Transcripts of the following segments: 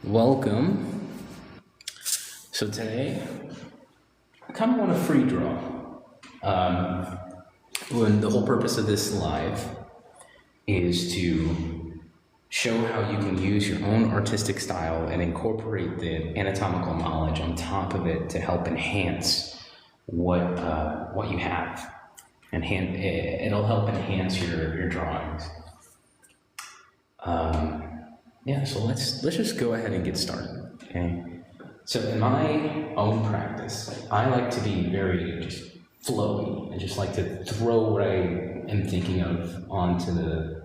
Welcome. So today, I kind of want a free draw. When the whole purpose of this live is to show how you can use your own artistic style and incorporate the anatomical knowledge on top of it to help enhance what you have. It'll help enhance your drawings. So let's just go ahead and get started, okay? So in my own practice, I like to be very just flowy and just like to throw what I am thinking of onto the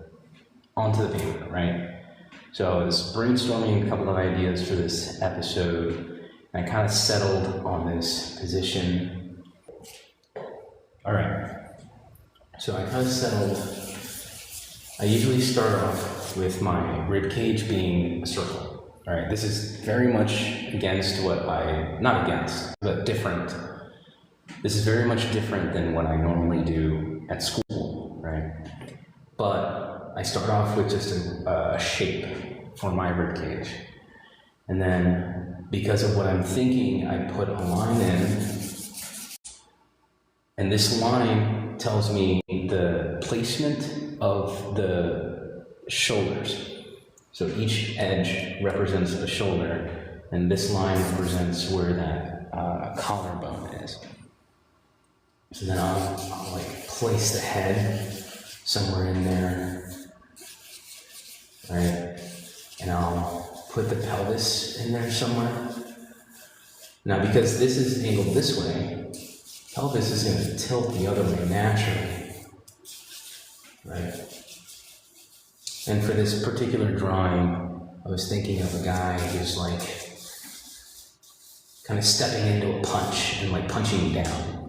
paper, right? So I was brainstorming a couple of ideas for this episode, and I kind of settled on this position. All right, so I kind of settled. I usually start off with my rib cage being a circle. All right, this is very much against not against, but different. This is very much different than what I normally do at school, right? But I start off with just a shape for my rib cage. And then because of what I'm thinking, I put a line in. And this line tells me the placement of the shoulders. So each edge represents a shoulder, and this line represents where that collarbone is. So then I'll like place the head somewhere in there, right? And I'll put the pelvis in there somewhere. Now, because this is angled this way, pelvis is going to tilt the other way naturally, right? And for this particular drawing, I was thinking of a guy who's like kind of stepping into a punch and like punching down.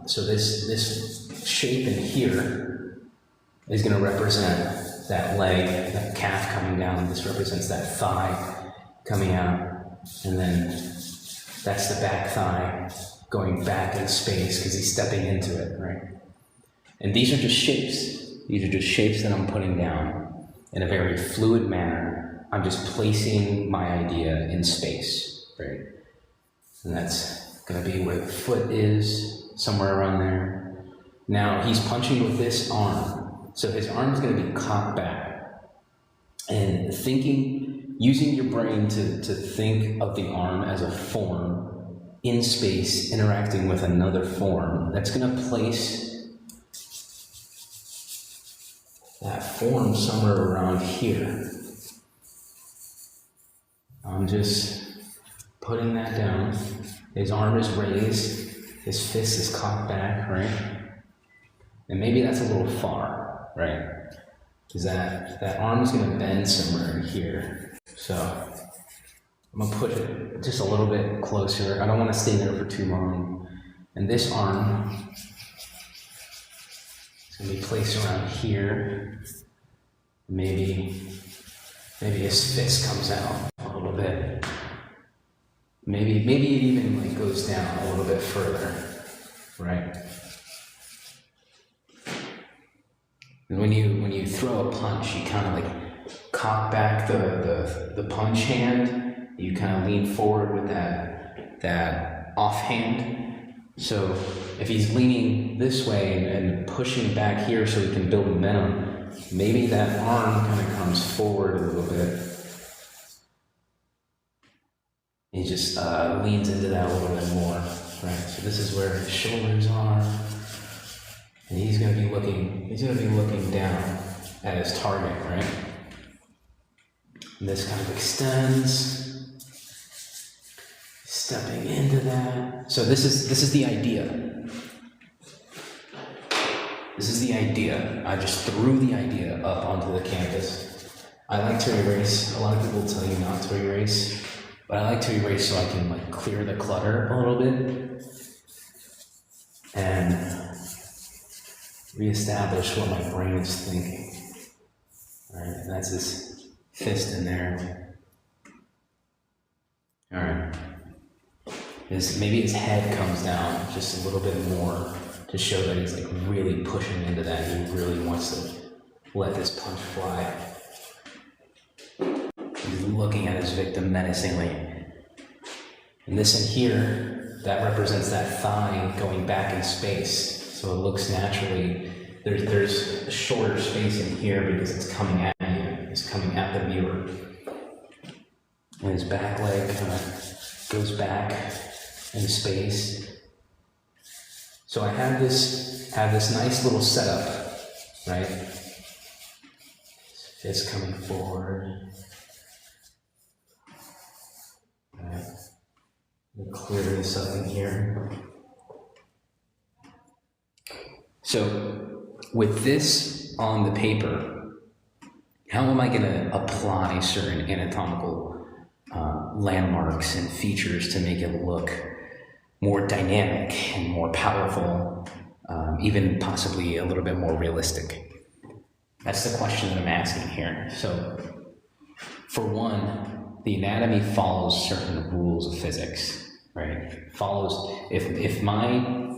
So this shape in here is going to represent that leg, that calf coming down. This represents that thigh coming out, and then that's the back thigh going back in space because he's stepping into it, right? And these are just shapes. These are just shapes that I'm putting down in a very fluid manner. I'm just placing my idea in space, right? And that's gonna be where the foot is, somewhere around there. Now he's punching with this arm. So his arm is gonna be cocked back. And using your brain to think of the arm as a form in space, interacting with another form, that's gonna place that form somewhere around here. I'm just putting that down. His arm is raised, his fist is cocked back, right? And maybe that's a little far, right? Because that arm is gonna bend somewhere in here. So I'm gonna put it just a little bit closer. I don't wanna stay there for too long. And this arm is gonna be placed around here. Maybe his fist comes out a little bit. Maybe it even like goes down a little bit further, right? And when you throw a punch, you kind of like cock back the punch hand. You kind of lean forward with that offhand. So if he's leaning this way and pushing back here so he can build momentum, maybe that arm kind of comes forward a little bit. He just leans into that a little bit more, right? So this is where his shoulders are, and he's gonna be looking down at his target, right? And this kind of extends, stepping into that. So this is the idea. This is the idea. I just threw the idea up onto the canvas. I like to erase. A lot of people tell you not to erase, but I like to erase so I can like clear the clutter a little bit and reestablish what my brain is thinking. All right, and that's this fist in there. All right. Maybe his head comes down just a little bit more to show that he's like really pushing into that. He really wants to let this punch fly. looking at his victim menacingly. And this in here, that represents that thigh going back in space. So it looks naturally, there's a shorter space in here because it's coming at you, it's coming at the viewer. And his back leg kind of goes back in space. So I have this nice little setup, right? Fist coming forward. All right. We'll clear this up in here. So with this on the paper, how am I going to apply certain anatomical landmarks and features to make it look more dynamic and more powerful, even possibly a little bit more realistic? That's the question that I'm asking here. So, for one, the anatomy follows certain rules of physics, right? Follows, if my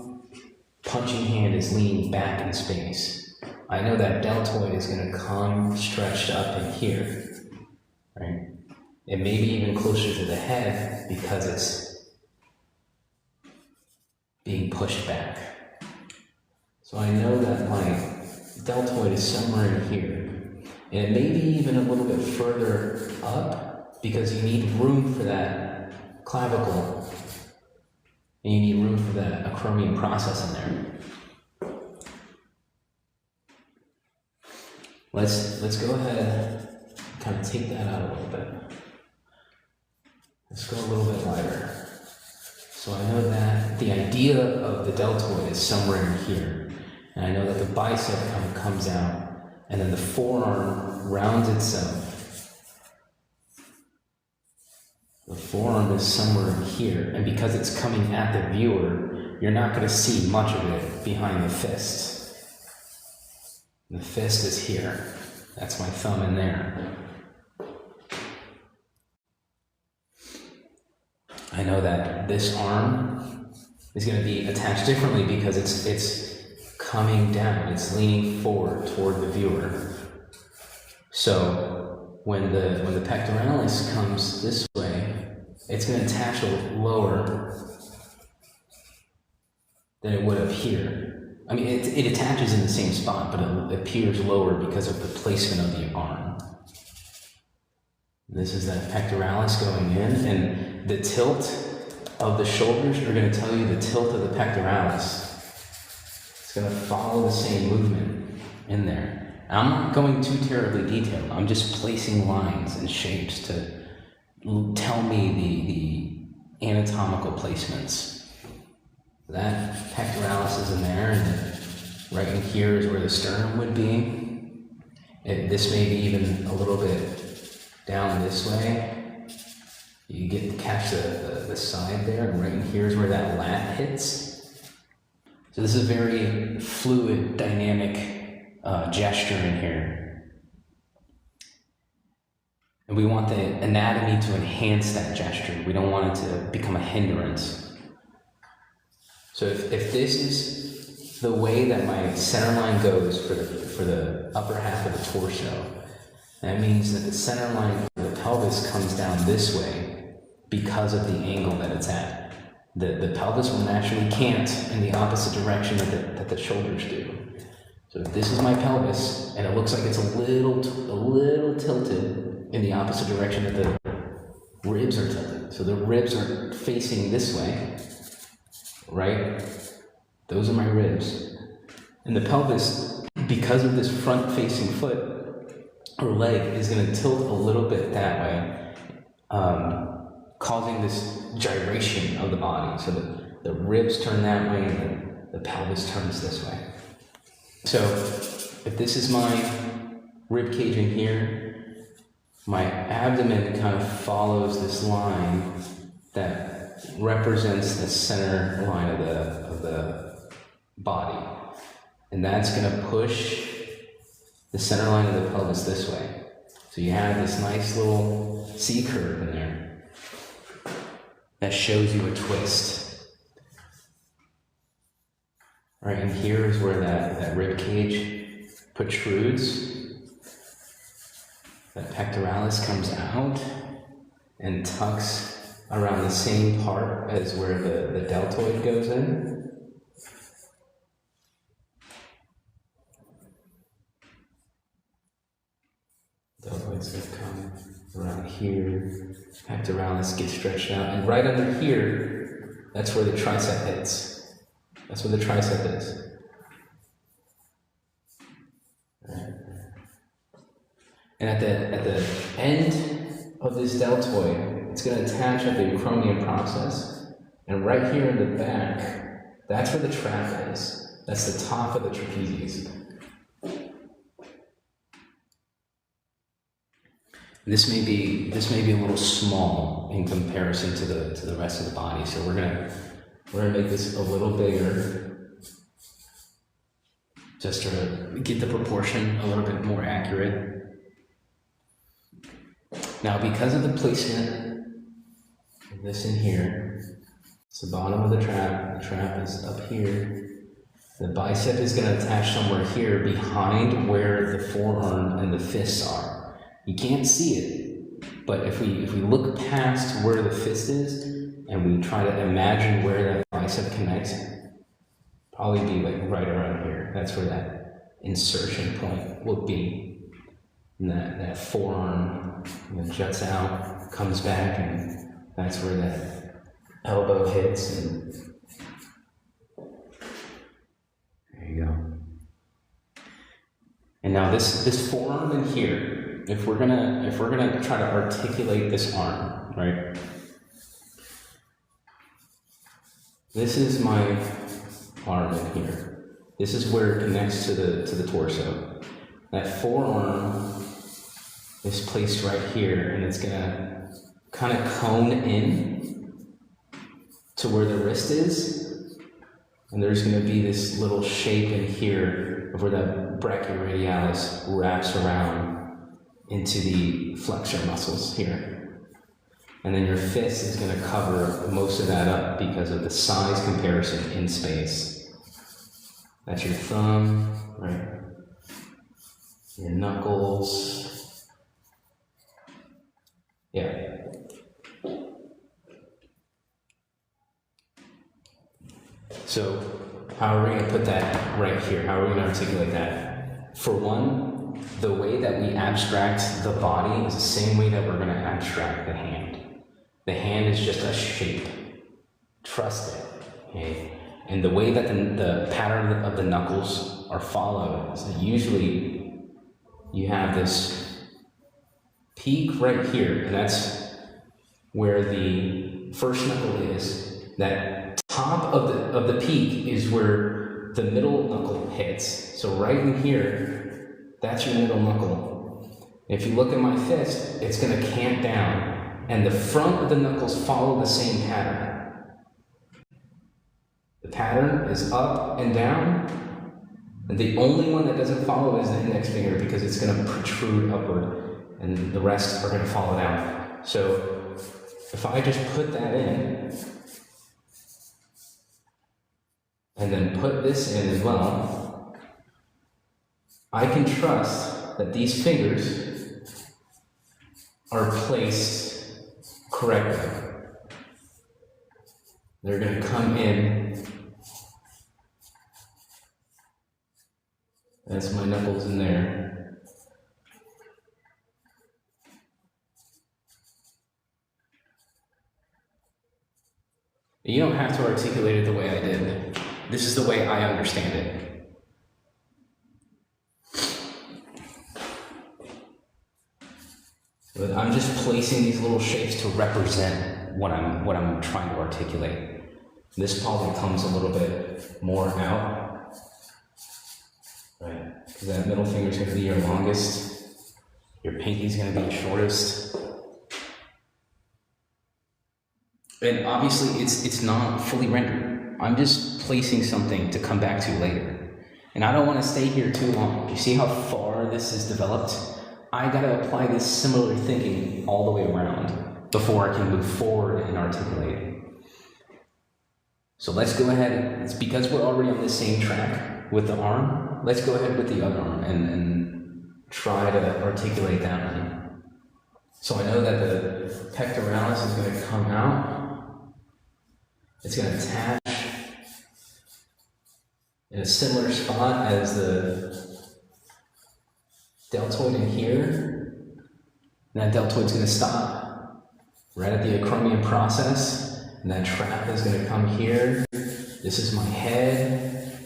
punching hand is leaning back in space, I know that deltoid is going to come stretched up in here, right? It may be even closer to the head because it's being pushed back. So I know that my deltoid is somewhere in here, and it may be even a little bit further up because you need room for that clavicle, and you need room for that acromion process in there. Let's go ahead and kind of take that out a little bit. Let's go a little bit wider. So I know that the idea of the deltoid is somewhere in here. And I know that the bicep kind of comes out, and then the forearm rounds itself. The forearm is somewhere in here, and because it's coming at the viewer, you're not going to see much of it behind the fist. The fist is here. That's my thumb in there. I know that this arm is going to be attached differently because it's coming down, it's leaning forward toward the viewer. So when the pectoralis comes this way, it's going to attach a little lower than it would up here. I mean, it attaches in the same spot, but it appears lower because of the placement of the arm. This is that pectoralis going in, and the tilt of the shoulders are going to tell you the tilt of the pectoralis. It's going to follow the same movement in there. I'm not going too terribly detailed. I'm just placing lines and shapes to tell me the anatomical placements. That pectoralis is in there, and right in here is where the sternum would be. This may be even a little bit down this way. You get to catch the side there, and right in here is where that lat hits. So this is a very fluid, dynamic gesture in here. And we want the anatomy to enhance that gesture. We don't want it to become a hindrance. So if this is the way that my center line goes for the upper half of the torso, that means that the center line of the pelvis comes down this way because of the angle that it's at. The pelvis will naturally cant in the opposite direction that the shoulders do. So if this is my pelvis, and it looks like it's a little tilted in the opposite direction that the ribs are tilted. So the ribs are facing this way, right? Those are my ribs. And the pelvis, because of this front-facing foot or leg, is going to tilt a little bit that way, causing this gyration of the body. So the ribs turn that way and the pelvis turns this way. So if this is my rib cage in here, my abdomen kind of follows this line that represents the center line of the body. And that's going to push the center line of the pelvis this way. So you have this nice little C curve in there that shows you a twist. Right, and here is where that rib cage protrudes. That pectoralis comes out and tucks around the same part as where the deltoid goes in. Deltoid's going to come around here. Pectoralis gets stretched out. And right under here, that's where the tricep hits. That's where the tricep is. And at the end of this deltoid, it's going to attach at the acromion process. And right here in the back, that's where the trap is. That's the top of the trapezius. This may be a little small in comparison to the rest of the body, so we're gonna make this a little bigger, just to get the proportion a little bit more accurate. Now, because of the placement of this in here, it's the bottom of the trap is up here. The bicep is going to attach somewhere here behind where the forearm and the fists are. You can't see it, but if we look past where the fist is and we try to imagine where that bicep connects, probably be like right around here. That's where that insertion point will be. And that forearm juts out, comes back, and that's where that elbow hits. And there you go. And now this forearm in here. If we're gonna try to articulate this arm, right? This is my arm in here. This is where it connects to the torso. That forearm is placed right here, and it's gonna kind of cone in to where the wrist is, and there's gonna be this little shape in here of where that brachioradialis wraps around into the flexor muscles here. And then your fist is going to cover most of that up because of the size comparison in space. That's your thumb, right? Your knuckles. Yeah. So, how are we going to put that right here? How are we going to articulate that? For one, the way that we abstract the body is the same way that we're going to abstract the hand. The hand is just a shape. Trust it. Okay? And the way that the pattern of the knuckles are followed is that usually you have this peak right here, and that's where the first knuckle is. That top of the peak is where the middle knuckle hits. So right in here, that's your middle knuckle. If you look at my fist, it's going to cant down, and the front of the knuckles follow the same pattern. The pattern is up and down, and the only one that doesn't follow is the index finger because it's going to protrude upward, and the rest are going to follow down. So if I just put that in, and then put this in as well, I can trust that these fingers are placed correctly. They're going to come in. That's my knuckles in there. You don't have to articulate it the way I did. This is the way I understand it. But I'm just placing these little shapes to represent what I'm trying to articulate. This probably comes a little bit more out, right? Because that middle finger is going to be your longest. Your pinky is going to be your shortest. And obviously, it's not fully rendered. I'm just placing something to come back to later. And I don't want to stay here too long. You see how far this is developed? I gotta apply this similar thinking all the way around before I can move forward in articulating. So let's go ahead, it's because we're already on the same track with the arm, let's go ahead with the other arm and try to articulate that one. So I know that the pectoralis is going to come out. It's going to attach in a similar spot as the deltoid in here. And that deltoid's going to stop right at the acromion process. And that trap is going to come here. This is my head.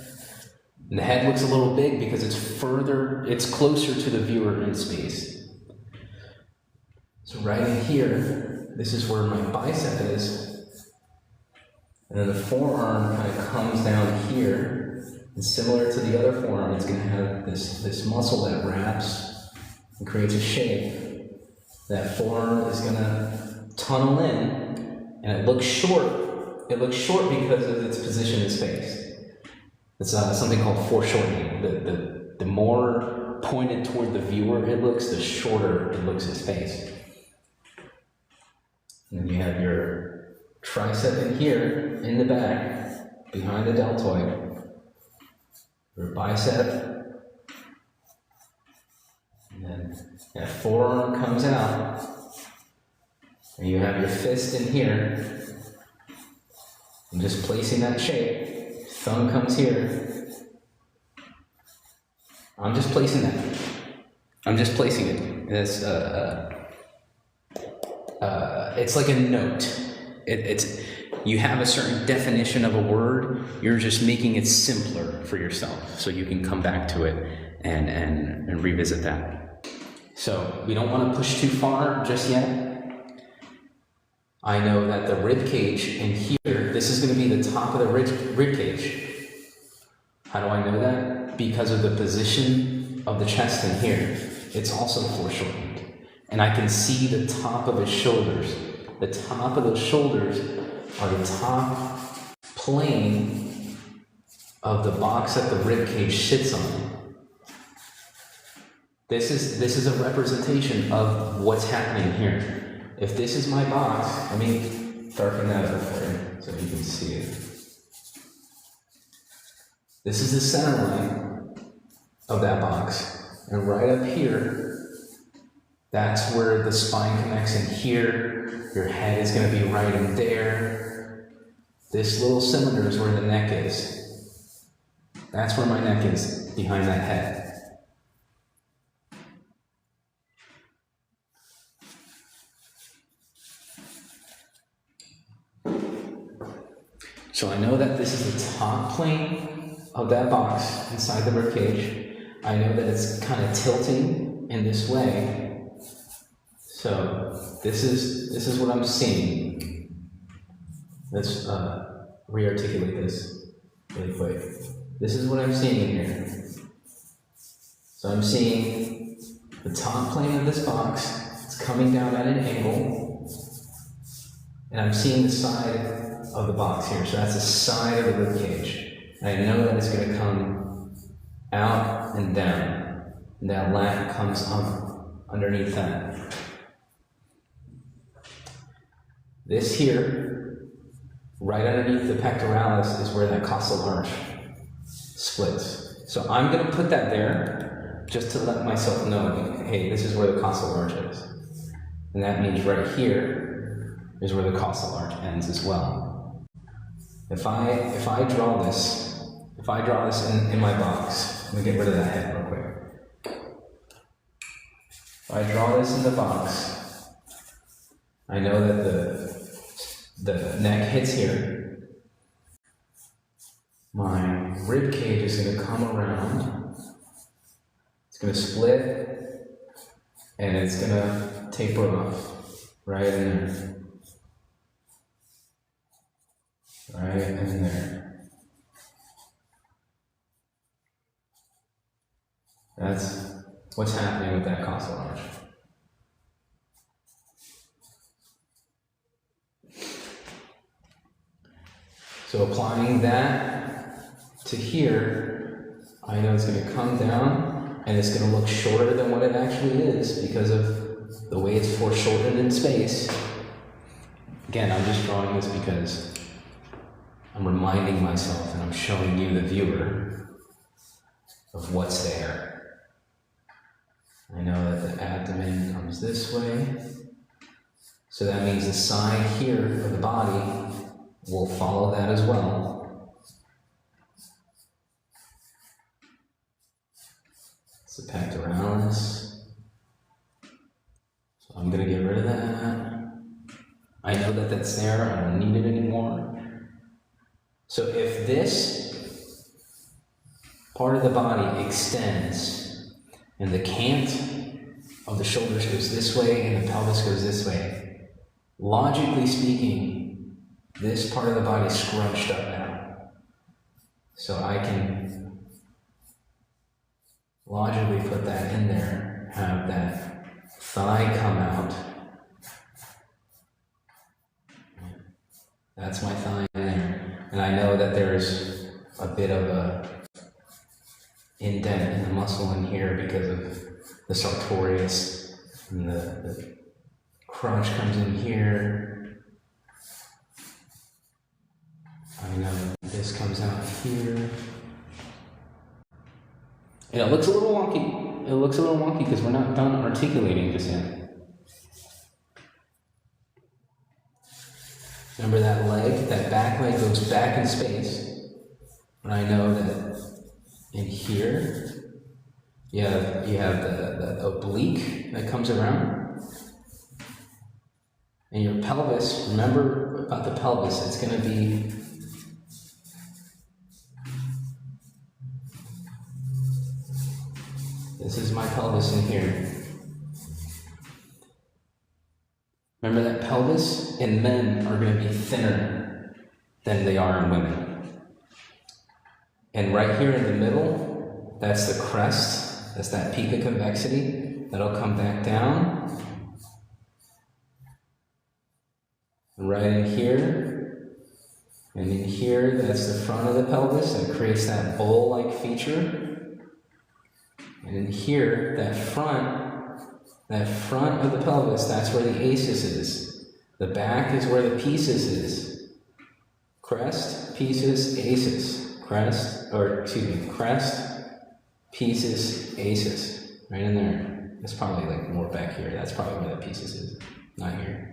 And the head looks a little big because it's closer to the viewer in space. So right in here, this is where my bicep is. And then the forearm kind of comes down here. And similar to the other forearm, it's going to have this muscle that wraps and creates a shape. That forearm is going to tunnel in, and it looks short. It looks short because of its position in space. It's something called foreshortening. The more pointed toward the viewer it looks, the shorter it looks in space. And then you have your tricep in here, in the back, behind the deltoid. Your bicep. And then that forearm comes out. And you have your fist in here. And just placing that shape. Thumb comes here. I'm just placing that. I'm just placing it. It's like a note. You have a certain definition of a word. You're just making it simpler for yourself, so you can come back to it and revisit that. So we don't want to push too far just yet. I know that the rib cage in here, this is going to be the top of the rib cage. How do I know that? Because of the position of the chest in here. It's also foreshortened. And I can see the top of his shoulders. The top of those shoulders are the top plane of the box that the rib cage sits on. This is a representation of what's happening here. If this is my box, let me darken that up for you so you can see it. This is the center line of that box. And right up here, that's where the spine connects in here. Your head is going to be right in there. This little cylinder is where the neck is. That's where my neck is, behind that head. So I know that this is the top plane of that box inside the rib cage. I know that it's kind of tilting in this way. So this is what I'm seeing. Let's re-articulate this really quick. This is what I'm seeing in here. So I'm seeing the top plane of this box. It's coming down at an angle. And I'm seeing the side of the box here. So that's the side of the rib cage. And I know that it's going to come out and down. And that lat comes up underneath that. This here, right underneath the pectoralis, is where that costal arch splits. So I'm going to put that there just to let myself know, hey, this is where the costal arch is. And that means right here is where the costal arch ends as well. If I draw this in my box, let me get rid of that head real quick. If I draw this in the box, I know that the neck hits here. My rib cage is going to come around. It's going to split, and it's going to taper off right in there. Right in there. That's what's happening with that costal arch. So applying that to here, I know it's going to come down and it's going to look shorter than what it actually is because of the way it's foreshortened in space. Again, I'm just drawing this because I'm reminding myself and I'm showing you, the viewer, of what's there. I know that the abdomen comes this way. So that means the side here of the body will follow that as well. It's the pectoralis. So I'm going to get rid of that. I know that that's there. I don't need it anymore. So if this part of the body extends and the cant of the shoulders goes this way and the pelvis goes this way, logically speaking, this part of the body is scrunched up now. So I can logically put that in there, have that thigh come out. That's my thigh in there. And I know that there's a bit of a indent in the muscle in here because of the sartorius. And the crotch comes in here. I know this comes out here. And it looks a little wonky. It looks a little wonky because we're not done articulating just yet. Remember that leg, that back leg goes back in space. And I know that in here, you have the oblique that comes around. And your pelvis, remember about the pelvis, it's going to be this is my pelvis in here. Remember that pelvis in men are going to be thinner than they are in women. And right here in the middle, that's the crest, that's that peak of convexity. That'll come back down. And right in here, and in here, that's the front of the pelvis that creates that bowl-like feature. And in here, that front of the pelvis, that's where the aces is. The back is where the pieces is. Crest, pieces, aces. Crest, pieces, aces. Right in there. It's probably like more back here. That's probably where the pieces is. Not here.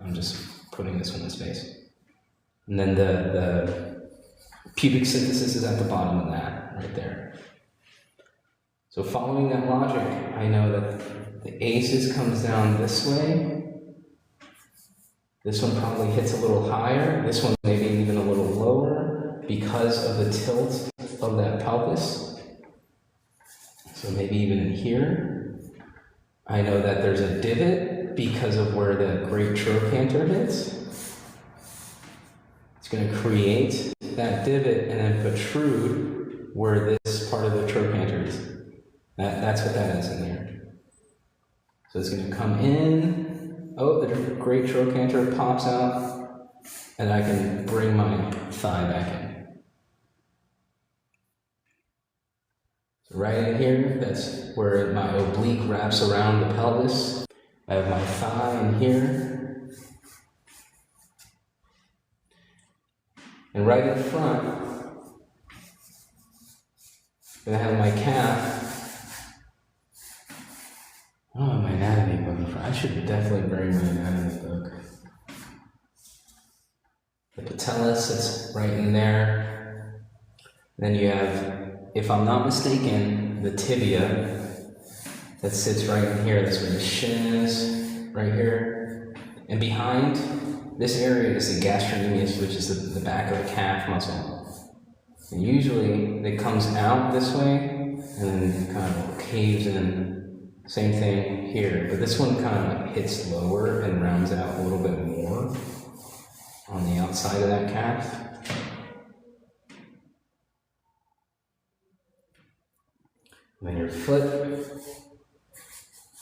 I'm just putting this one in space. And then the pubic symphysis is at the bottom of that, right there. So following that logic, I know that the aces comes down this way. This one probably hits a little higher. This one maybe even a little lower because of the tilt of that pelvis. So maybe even in here. I know that there's a divot because of where the great trochanter hits. It's going to create that divot and then protrude where this part of the trochanter is. That's what that is in there. So it's going to come in. Oh, the great trochanter pops out, and I can bring my thigh back in. So right in here, that's where my oblique wraps around the pelvis. I have my thigh in here. And right in front, I'm going to have my calf. Oh, my anatomy book. I should definitely bring my anatomy book. The patella sits right in there. Then you have, if I'm not mistaken, the tibia that sits right in here. That's where the shin is, right here. And behind this area is the gastrocnemius, which is the back of the calf muscle. And usually it comes out this way and then kind of caves in. Same thing here, but this one kind of like hits lower and rounds out a little bit more on the outside of that calf. And then your foot.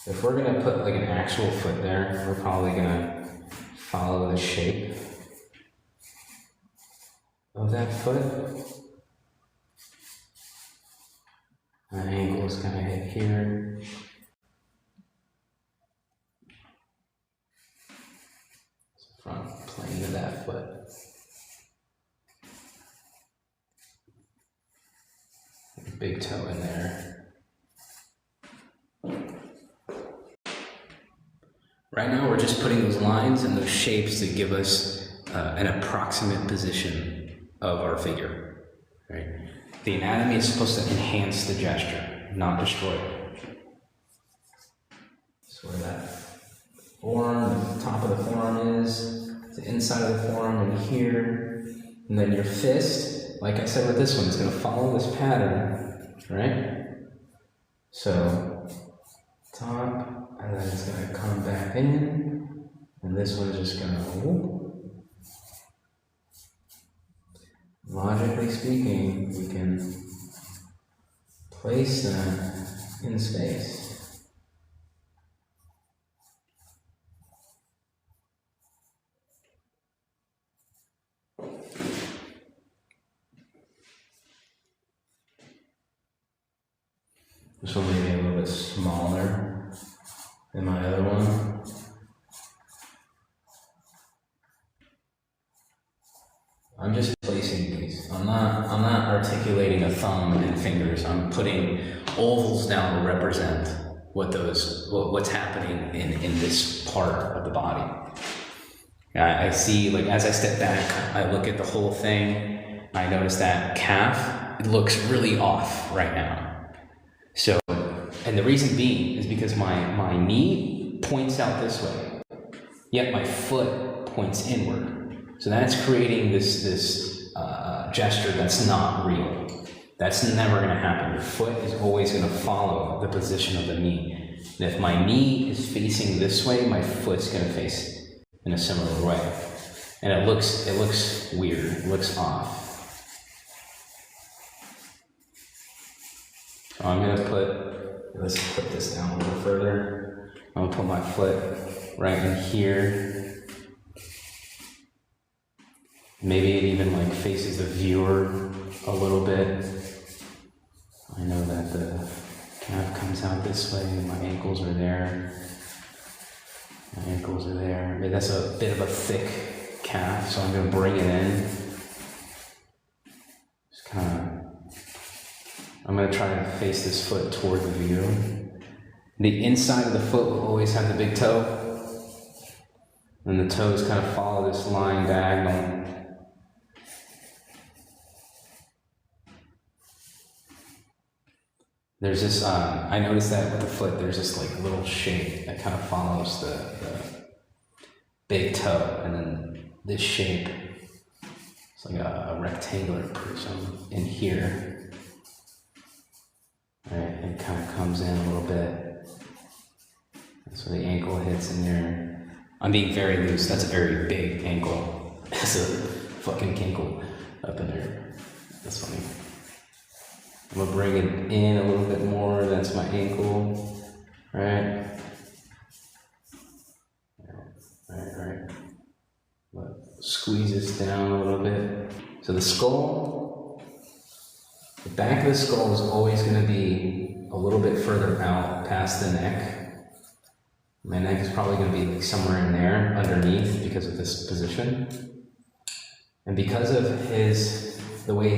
If we're going to put like an actual foot there, we're probably going to follow the shape of that foot. My ankle is going to hit here. Front plane of that foot. Big toe in there. Right now we're just putting those lines and those shapes that give us an approximate position of our figure, right? The anatomy is supposed to enhance the gesture, not destroy it. So where that forearm, the top of the forearm is, the inside of the forearm and here, and then your fist, like I said with this one, it's going to follow this pattern, right? So top, and then it's going to come back in, and this one's just going to whoop. Logically speaking, we can place them in space. This one may be a little bit smaller than my other one. I'm just placing these. I'm not articulating a thumb and fingers. I'm putting ovals down to represent what's happening in this part of the body. I see, like, as I step back, I look at the whole thing. I notice that calf, it looks really off right now. So, and the reason being is because my knee points out this way, yet my foot points inward. So that's creating this gesture that's not real. That's never going to happen. Your foot is always going to follow the position of the knee. And if my knee is facing this way, my foot's going to face in a similar way. And it looks weird. It looks off. So I'm going to let's put this down a little further. I'm going to put my foot right in here. Maybe it even like faces the viewer a little bit. I know that the calf comes out this way, and my ankles are there. My ankles are there. Maybe that's a bit of a thick calf, so I'm going to bring it in. Just I'm going to try to face this foot toward the view. The inside of the foot will always have the big toe, and the toes kind of follow this line diagonal. There's this, I noticed that with the foot, there's this like little shape that kind of follows the big toe, and then this shape, it's like a rectangular prism in here. Right, it kind of comes in a little bit. That's where the ankle hits in there. I'm being very loose, that's a very big ankle. That's a fucking kinkle up in there. That's funny. I'm gonna bring it in a little bit more. That's my ankle, right? Right. Squeeze this down a little bit. So the skull, the back of the skull is always gonna be a little bit further out past the neck. My neck is probably gonna be like somewhere in there underneath because of this position. And because of the way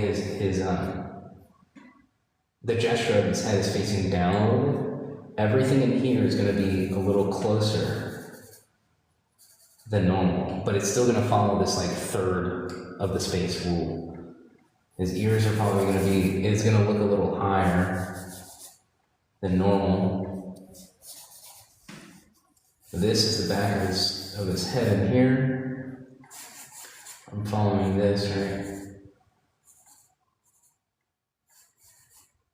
the gesture of his head is facing down a little bit, everything in here is going to be a little closer than normal, but it's still going to follow this like third of the space rule. His ears are probably going to be, it's going to look a little higher than normal. So this is the back of his head in here. I'm following this, right?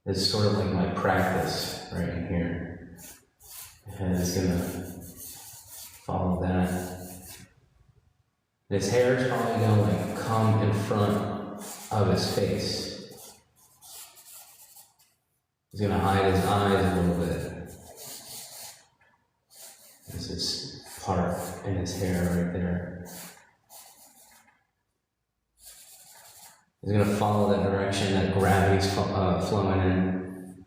It's sort of like my practice right in here. And it's gonna follow that. His hair is probably gonna like come in front of his face. He's gonna hide his eyes a little bit. There's this part in his hair right there. He's going to follow that direction that gravity's flowing in.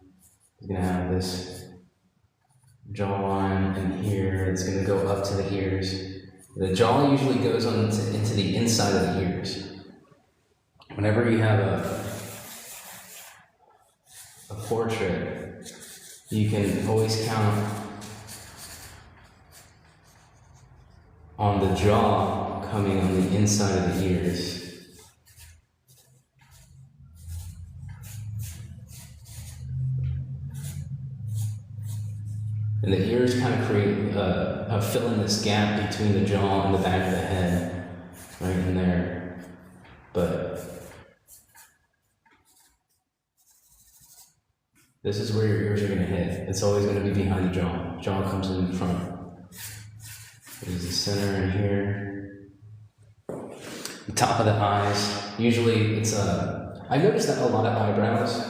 He's going to have this jawline in here. It's going to go up to the ears. The jaw usually goes into the inside of the ears. Whenever you have a portrait, you can always count on the jaw coming on the inside of the ears. And the ears kind of create, fill in this gap between the jaw and the back of the head, right in there. But this is where your ears are going to hit. It's always going to be behind the jaw. Jaw comes in front. There's the center in here. The top of the eyes. Usually it's I noticed that a lot of eyebrows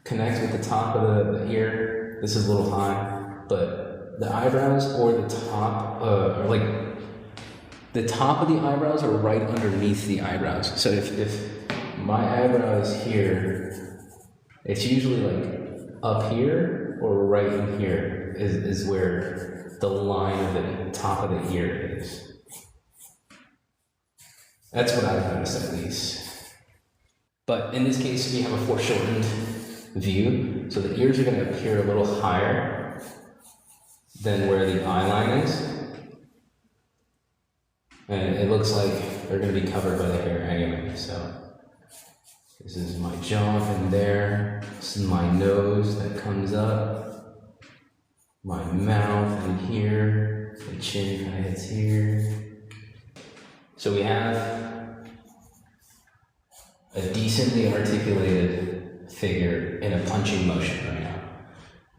connect with the top of the ear. This is a little high, but the eyebrows or the top, or like the top of the eyebrows are right underneath the eyebrows. So if my eyebrow is here, it's usually like up here or right in here is where the line of the top of the ear is. That's what I've noticed at least. But in this case, we have a foreshortened view, so the ears are going to appear a little higher than where the eye line is. And it looks like they're going to be covered by the hair anyway, so this is my jaw in there. This is my nose that comes up. My mouth in here. The chin kind of hits here. So we have a decently articulated figure in a punching motion right now.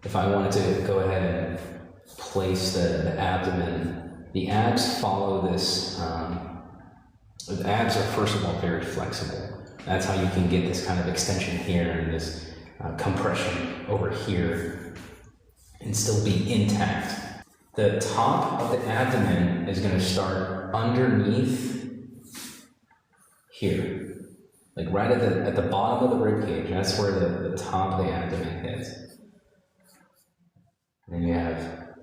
If I wanted to go ahead and place the abdomen, the abs follow this. The abs are, first of all, very flexible. That's how you can get this kind of extension here and this compression over here and still be intact. The top of the abdomen is going to start underneath here, like right at the bottom of the rib cage. That's where the top of the abdomen hits. And then you have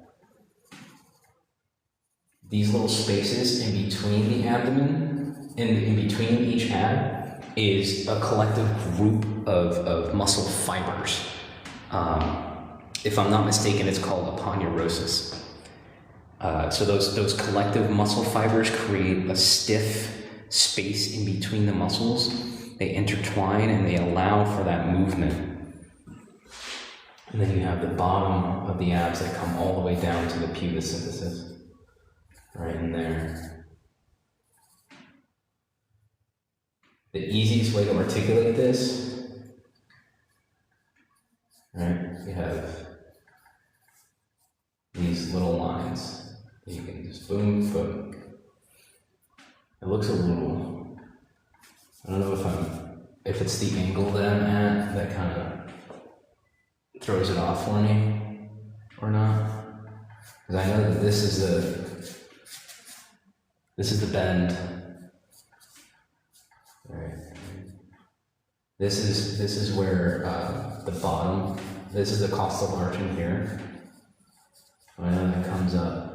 these little spaces in between the abdomen, in between each ab, is a collective group of muscle fibers. If I'm not mistaken, it's called aponeurosis. So those collective muscle fibers create a stiff space in between the muscles. They intertwine and they allow for that movement. And then you have the bottom of the abs that come all the way down to the pubis symphysis, right in there. The easiest way to articulate this, right? You have these little lines. You can just boom, boom. It looks a little, I don't know if it's the angle that I'm at that kind of throws it off for me or not. Because I know that this is the bend. Right. This is where the bottom, this is the costal arch in here. I know that comes up.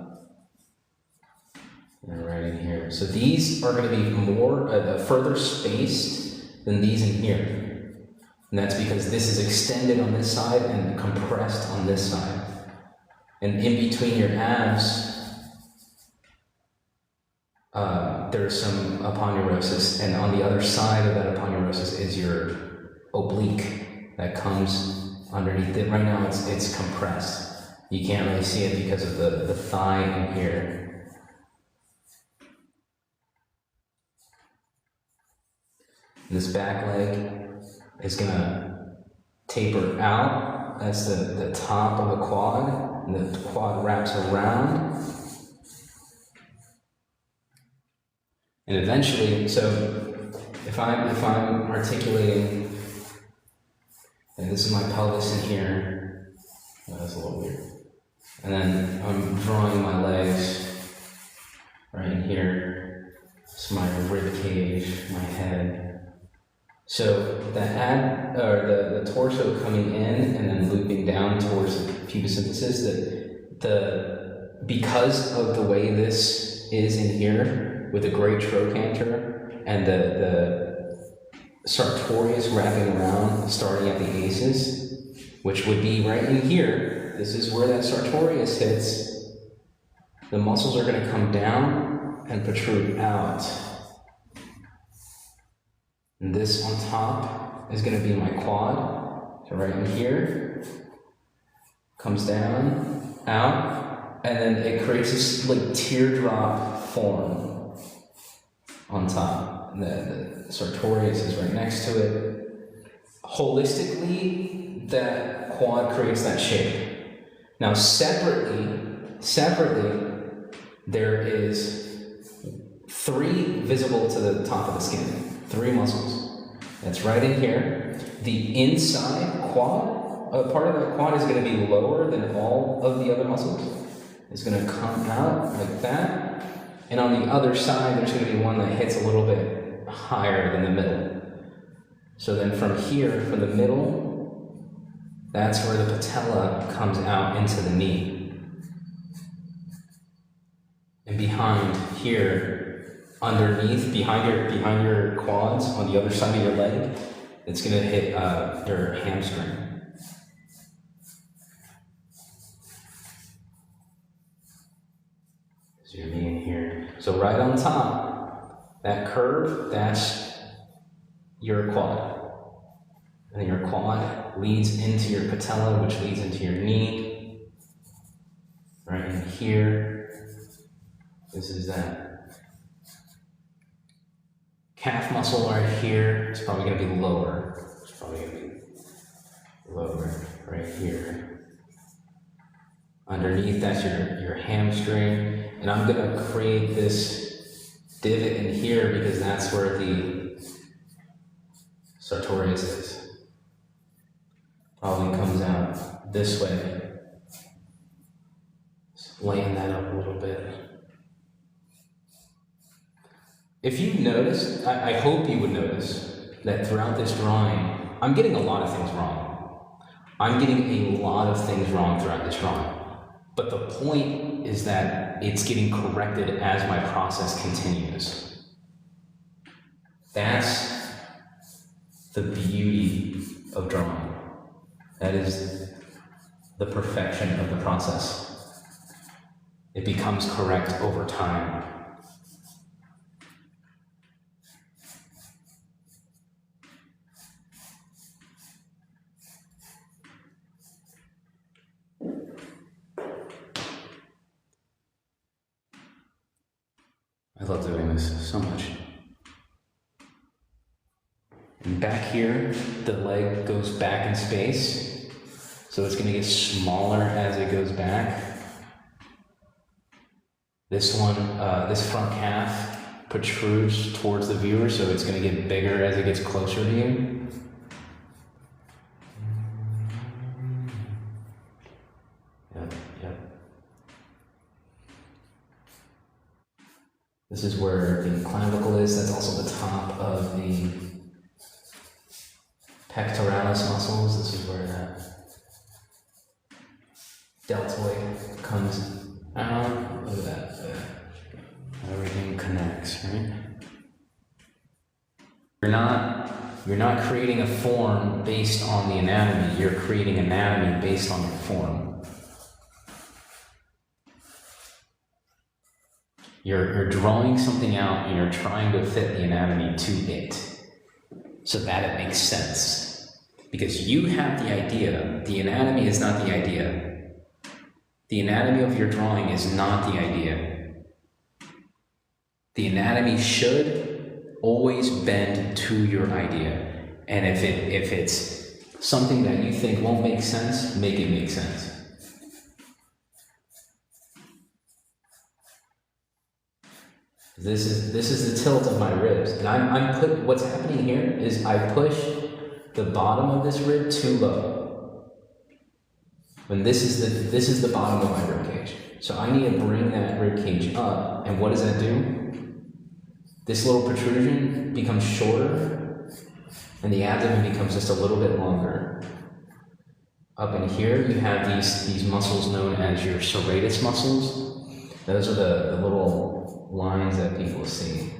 And right in here. So these are going to be more further spaced than these in here. And that's because this is extended on this side and compressed on this side. And in between your abs, there's some aponeurosis, and on the other side of that aponeurosis is your oblique that comes underneath it. Right now it's compressed. You can't really see it because of the thigh in here. This back leg is gonna taper out. That's the top of the quad, and the quad wraps around. And eventually, so if I'm articulating, and this is my pelvis in here, oh, that's a little weird. And then I'm drawing my legs right in here. It's my rib cage, my head. So the torso coming in and then looping down towards the pubis symphysis, because of the way this is in here, with a great trochanter and the sartorius wrapping around, starting at the aces, which would be right in here. This is where that sartorius hits. the muscles are going to come down and protrude out. And this on top is going to be my quad. So right in here, comes down, out, and then it creates this like teardrop form on top. And the sartorius is right next to it. Holistically, that quad creates that shape. Now separately, there is 3 visible to the top of the skin, 3 muscles. That's right in here. The inside quad, part of the quad is going to be lower than all of the other muscles. It's going to come out like that. And on the other side, there's going to be one that hits a little bit higher than the middle. So then from here, from the middle, that's where the patella comes out into the knee. And behind here, underneath, behind your quads, on the other side of your leg, it's going to hit your hamstring. Zoom in here. So right on top, that curve, that's your quad. And then your quad leads into your patella, which leads into your knee. Right in here. This is that calf muscle right here. It's probably going to be lower. It's probably going to be lower right here. Underneath, that's your hamstring. And I'm going to create this divot in here because that's where the sartorius is. Probably comes out this way. Just lighten that up a little bit. If you notice, I hope you would notice that throughout this drawing, I'm getting a lot of things wrong. I'm getting a lot of things wrong throughout this drawing. But the point is that it's getting corrected as my process continues. That's the beauty of drawing. That is the perfection of the process. It becomes correct over time. I love doing this so much. And back here, the leg goes back in space. So it's going to get smaller as it goes back. This one, this front calf protrudes towards the viewer, so it's going to get bigger as it gets closer to you. Yep. This is where the clavicle is. That's also the top of the pectoralis muscles. This is where that deltoid comes out. Look at that. Everything connects, right? You're not creating a form based on the anatomy. You're creating anatomy based on your form. You're drawing something out and you're trying to fit the anatomy to it so that it makes sense. Because you have the idea, the anatomy is not the idea. The anatomy of your drawing is not the idea. The anatomy should always bend to your idea. And if it's something that you think won't make sense, make it make sense. This is the tilt of my ribs, and what's happening here is I push the bottom of this rib too low. When this is the bottom of my rib cage, so I need to bring that rib cage up. And what does that do? This little protrusion becomes shorter, and the abdomen becomes just a little bit longer. Up in here, you have these muscles known as your serratus muscles. Those are the little lines that people see.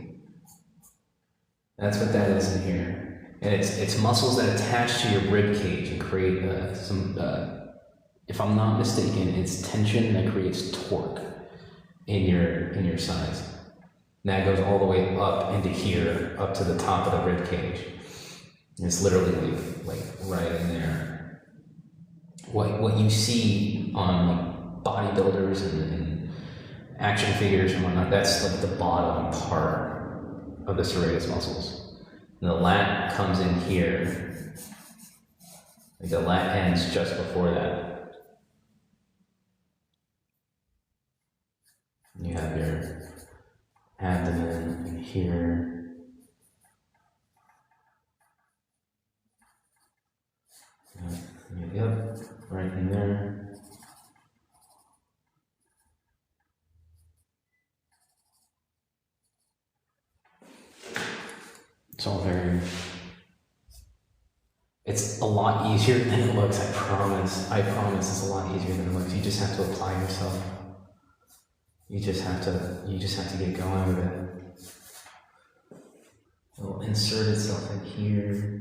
That's what that is in here. And it's muscles that attach to your rib cage and create if I'm not mistaken, it's tension that creates torque. in your sides. And that goes all the way up into here, up to the top of the rib cage. And it's literally like right in there. What you see on like bodybuilders and action figures and whatnot, that's like the bottom part of the serratus muscles. And the lat comes in here. Like the lat ends just before that. And you have your abdomen in here. Yep, right in there. It's all very... It's a lot easier than it looks, I promise. I promise it's a lot easier than it looks. You just have to apply yourself. You just have to get going with it. It'll insert itself in here.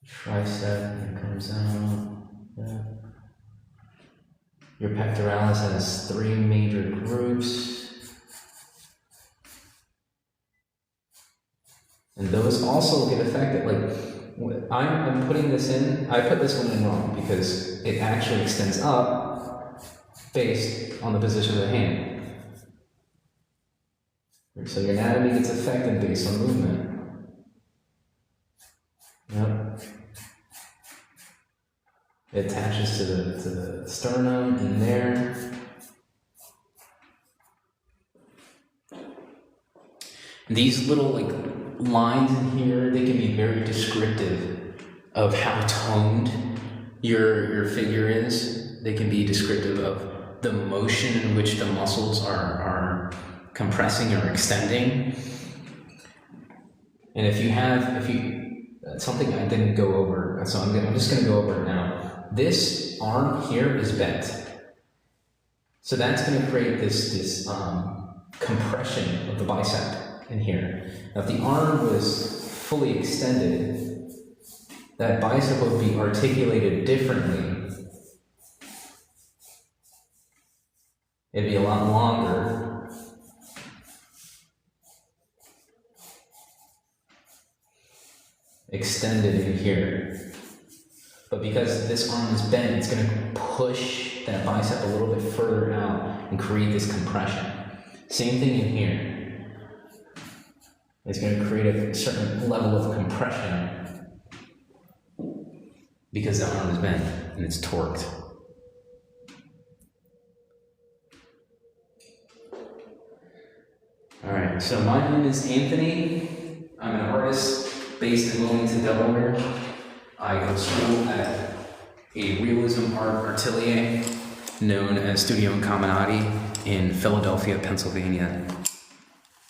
Tricep, and it comes out. Yeah. Your pectoralis has 3 major groups. And those also get affected. Like, I'm putting this in, I put this one in wrong because it actually extends up based on the position of the hand. So your anatomy gets affected based on movement. Yep. It attaches to the sternum in there. And these little like lines in here, they can be very descriptive of how toned your figure is. They can be descriptive of the motion in which the muscles are compressing or extending. And something I didn't go over, so I'm just gonna go over it now. This arm here is bent. So that's gonna create this compression of the bicep in here. Now if the arm was fully extended, that bicep would be articulated differently. It'd be a lot longer. Extended in here. But because this arm is bent, it's going to push that bicep a little bit further out and create this compression. Same thing in here. It's going to create a certain level of compression because the arm is bent and it's torqued. Alright, so my name is Anthony. I'm an artist based in Wilmington, Delaware. I go to school at a realism art atelier known as Studio Incaminati in Philadelphia, Pennsylvania.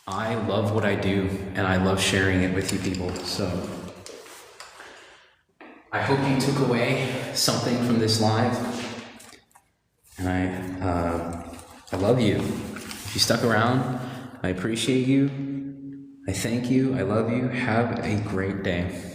I love what I do and I love sharing it with you people. So I hope you took away something from this live. And I love you. If you stuck around, I appreciate you. I thank you. I love you. Have a great day.